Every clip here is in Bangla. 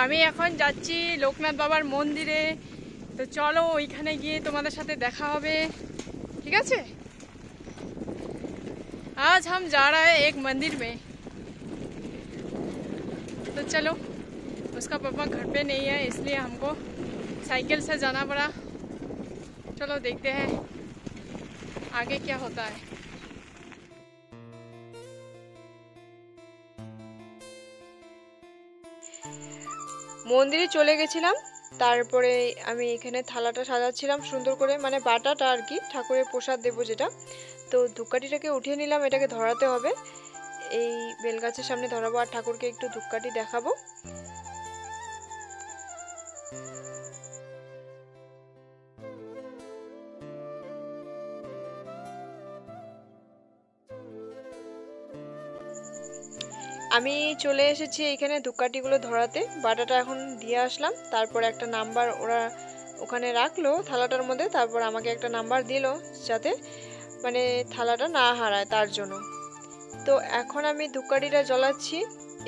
আমি এখন যাচ্ছি লোকনাথ বাবার মন্দিরে। তো চলো ওইখানে গিয়ে তোমাদের সাথে দেখা হবে, ठीक है। आज हम जा रहे हैं एक मंदिर में, तो चलो। उसका पापा घर पे नहीं है इसलिए हमको साइकिल से जाना पड़ा। चलो देखते हैं आगे क्या होता है। মন্দিরে চলে গেছিলাম, তারপরে আমি এখানে থালাটা সাজাচ্ছিলাম সুন্দর করে, মানে বাটাটা আর কি, ঠাকুরের প্রসাদ দেবো যেটা। তো ধূপকাঠিটাকে উঠিয়ে নিলাম, এটাকে ধরাতে হবে, এই বেলগাছের সামনে ধরাবো আর ঠাকুরকে একটু ধূপকাঠি দেখাবো। আমি চলে এসেছি এখানে ধূপকাঠিগুলো ধরাতে, বাটাটা এখন দিয়ে আসলাম। তারপর একটা নাম্বার ওরা ওখানে রাখলো থালাটার মধ্যে, তারপর আমাকে একটা নাম্বার দিল যাতে মানে থালাটা না হারায় তার জন্য। তো এখন আমি ধূপকাঠিটা জ্বলাচ্ছি।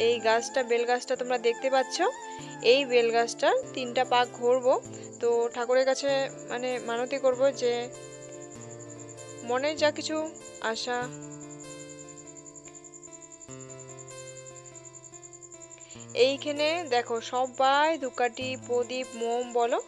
এই গাছটা বেল গাছটা তোমরা দেখতে পাচ্ছ, এই বেল গাছটার 3টা পাক ঘুরবো। তো ঠাকুরের কাছে মানে মানতি করব যে মনে যা কিছু আশা। এইখানে দেখো সবাই ধূপকাঠি প্রদীপ মোম বলো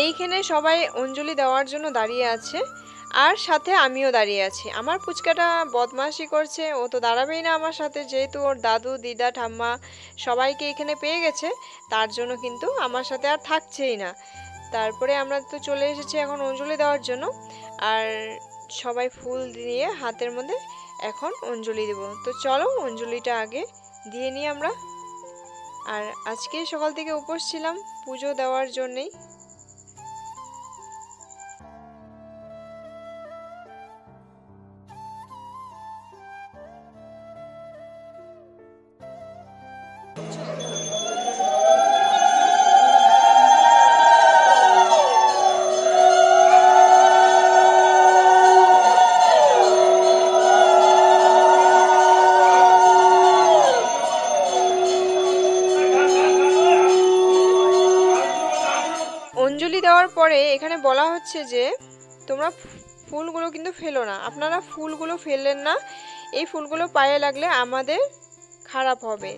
এইখানে সবাই অঞ্জলি দেওয়ার জন্য দাঁড়িয়ে আছে, আর সাথে আমিও দাঁড়িয়ে আছি। আমার পুচকাটা বদমাশি করছে, ও তো দাঁড়াবেই না আমার সাথে, যেহেতু ওর দাদু দিদা ঠাম্মা সবাইকে এখানে পেয়ে গেছে, তার জন্য কিন্তু আমার সাথে আর থাকছেই না। তারপরে আমরা তো চলে এসেছি এখন অঞ্জলি দেওয়ার জন্য, আর সবাই ফুল দিয়ে হাতের মধ্যে এখন অঞ্জলি দেব। তো চলো অঞ্জলিটা আগে দিয়ে নিই আমরা। আর আজকে সকাল থেকে উপোস ছিলাম পুজো দেওয়ার জন্যেই। অঞ্জলি দেওয়ার পরে এখানে বলা হচ্ছে যে তোমরা ফুলগুলো কিন্তু ফেলো না, আপনারা ফুলগুলো ফেললেন না, এই ফুলগুলো পায়ে লাগলে আমাদের খারাপ হবে।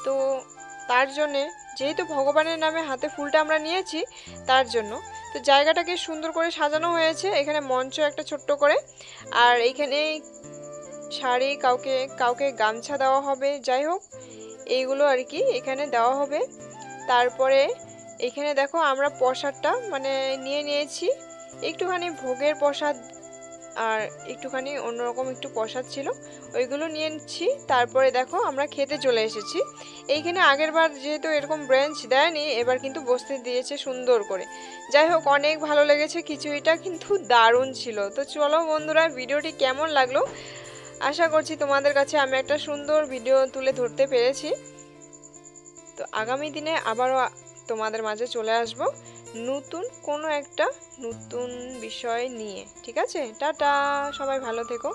তো তার জন্যে যেহেতু ভগবানের নামে হাতে ফুলটা আমরা নিয়েছি তার জন্য তো জায়গাটাকে সুন্দর করে সাজানো হয়েছে। এখানে মঞ্চ একটা ছোট্ট করে, আর এইখানে শাড়ি, কাউকে কাউকে গামছা দেওয়া হবে, যাই হোক এইগুলো আর কি এখানে দেওয়া হবে। তারপরে এখানে দেখো আমরা প্রসাদটা মানে নিয়ে নিয়েছি, একটুখানি ভোগের প্রসাদ আর একটুখানি অন্যরকম একটু প্রসাদ ছিল, ওইগুলো নিয়েছি। তারপরে দেখো আমরা খেতে চলে এসেছি। এইখানে আগের বার যেহেতু এরকম ব্রেঞ্চ দেয়নি, এবার কিন্তু বসতে দিয়েছে সুন্দর করে। যাই হোক অনেক ভালো লেগেছে, খিচুড়িটা কিন্তু দারুণ ছিল। তো চলো বন্ধুরা, ভিডিওটি কেমন লাগলো আশা করছি তোমাদের কাছে আমি একটা সুন্দর ভিডিও তুলে ধরতে পেরেছি। তো আগামী দিনে আবারও তোমাদের মাঝে চলে আসব নতুন কোনো একটা নতুন বিষয় নিয়ে, ঠিক আছে। টাটা, সবাই ভালো থেকো।